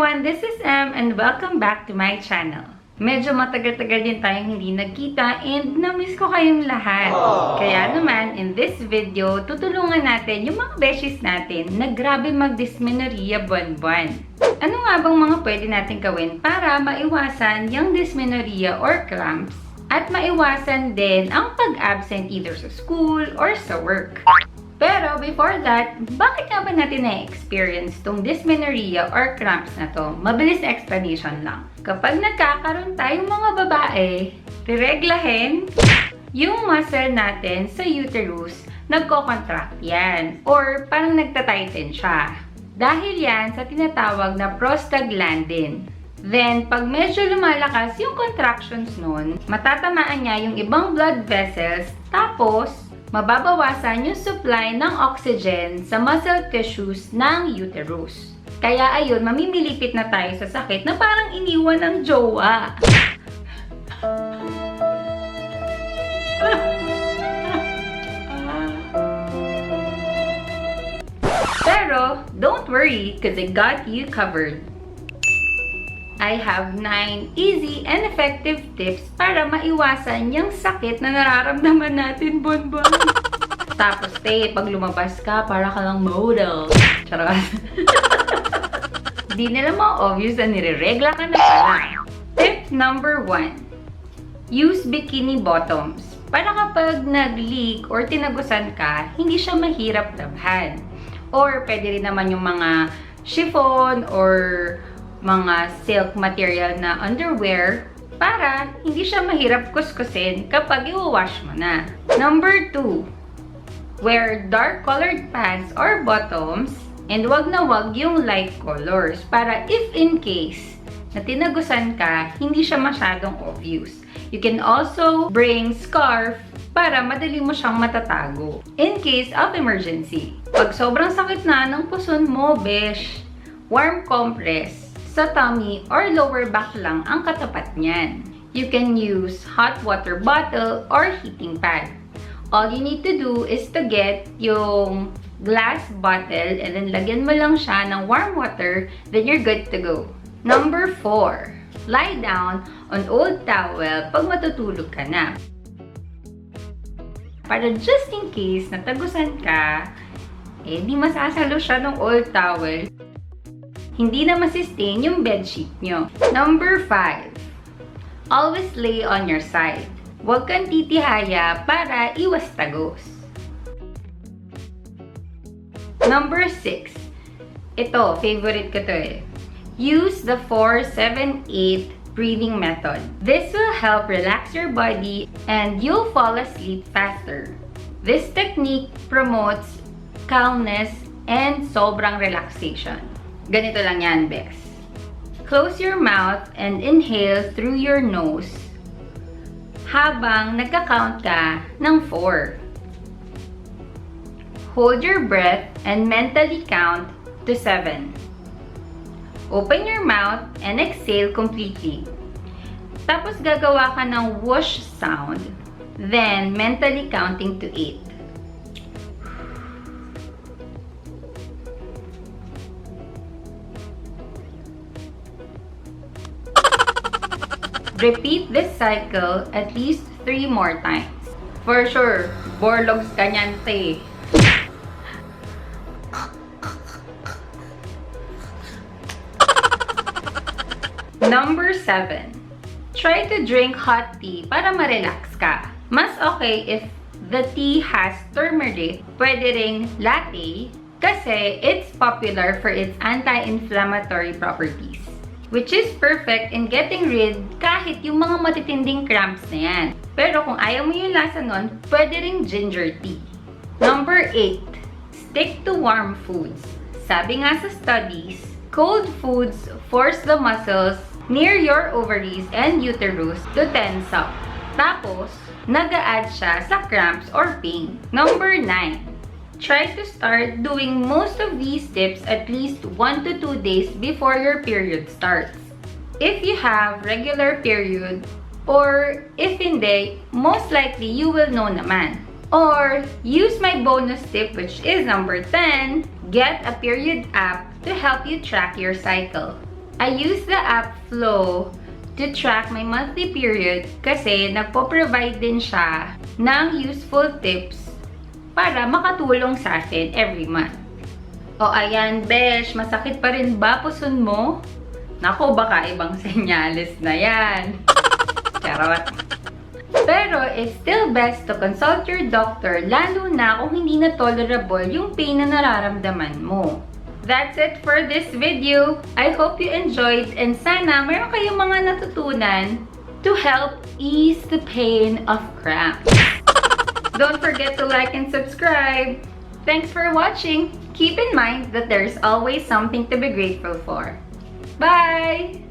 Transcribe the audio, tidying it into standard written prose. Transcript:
everyone! This is Em and welcome back to my channel. Medyo matagal-tagal din tayong hindi nagkita and namiss ko kayong lahat. Kaya naman, in this video, tutulungan natin yung mga beshies natin na grabe mag-dysmenorrhea buwan-buwan. Ano nga bang mga pwede natin gawin para maiwasan yung dysmenorrhea or cramps at maiwasan din ang pag-absent either sa school or sa work? Pero before that, bakit nga ba natin na-experience tong dysmenorrhea or cramps na to? Mabilis na explanation lang. Kapag nagkakaroon tayong mga babae, rireglahin, yung muscle natin sa uterus, nagko-contract yan. Or parang nagtatighten siya. Dahil yan sa tinatawag na prostaglandin. Then, pag medyo lumalakas yung contractions nun, matatamaan niya yung ibang blood vessels, tapos mababawasan yung supply ng oxygen sa muscle tissues ng uterus. Kaya ayun, mamimilipit na tayo sa sakit na parang iniwan ng jowa. Pero, don't worry, because I got you covered. I have 9 easy and effective tips para maiwasan yung sakit na nararamdaman natin buwan-buwan. Tapos, pag lumabas ka, para ka lang model. Charot. Di nila ma-obvious na nireregla ka na pala. Tip number 1. Use bikini bottoms. Para kapag nag-leak or tinagusan ka, hindi siya mahirap labhan. Or pwede rin naman yung mga chiffon or mga silk material na underwear para hindi siya mahirap kuskusin kapag i-wash mo na. Number 2, wear dark colored pants or bottoms and wag na wag yung light colors para if in case na tinagusan ka, hindi siya masyadong obvious. You can also bring scarf para madali mo siyang matatago in case of emergency. Pag sobrang sakit na ng puson mo, besh, warm compress sa tummy or lower back lang ang katapat niyan. You can use hot water bottle or heating pad. All you need to do is to get yung glass bottle and then lagyan mo lang siya ng warm water, then you're good to go. Number 4, lie down on old towel pag matutulog ka na. Para just in case natagusan ka, di masasalo siya ng old towel. Hindi na masistain yung bedsheet nyo. Number 5. Always lay on your side. Huwag kang titihaya para iwas tagos. Number 6. Ito, favorite ko to eh. Use the 4-7-8 breathing method. This will help relax your body and you'll fall asleep faster. This technique promotes calmness and sobrang relaxation. Ganito lang yan, bes. Close your mouth and inhale through your nose habang nagka-count ka ng 4. Hold your breath and mentally count to 7. Open your mouth and exhale completely. Tapos gagawa ka ng whoosh sound, then mentally counting to 8. Repeat this cycle at least 3 more times. For sure, borlogs ka niyan, te. Number 7. Try to drink hot tea para ma-relax ka. Mas okay if the tea has turmeric, pwede ring latte, kasi it's popular for its anti-inflammatory properties, which is perfect in getting rid kahit yung mga matitinding cramps na yan. Pero kung ayaw mo yung lasa nun, pwede ring ginger tea. Number 8. Stick to warm foods. Sabi nga sa studies, cold foods force the muscles near your ovaries and uterus to tense up. Tapos, nag-a-add siya sa cramps or pain. Number 9. Try to start doing most of these tips at least 1 to 2 days before your period starts. If you have regular period, or if hindi, most likely you will know naman. Or use my bonus tip, which is number 10, get a period app to help you track your cycle. I use the app Flo to track my monthly period kasi nagpo-provide din siya ng useful tips para makatulong sa atin every month. O ayan, besh, masakit pa rin ba puson mo? Naku, baka ibang senyales na yan. Charot. Pero it's still best to consult your doctor lalo na kung hindi na tolerable yung pain na nararamdaman mo. That's it for this video. I hope you enjoyed and sana mayroon kayong mga natutunan to help ease the pain of cramps. Don't forget to like and subscribe. Thanks for watching. Keep in mind that there's always something to be grateful for. Bye!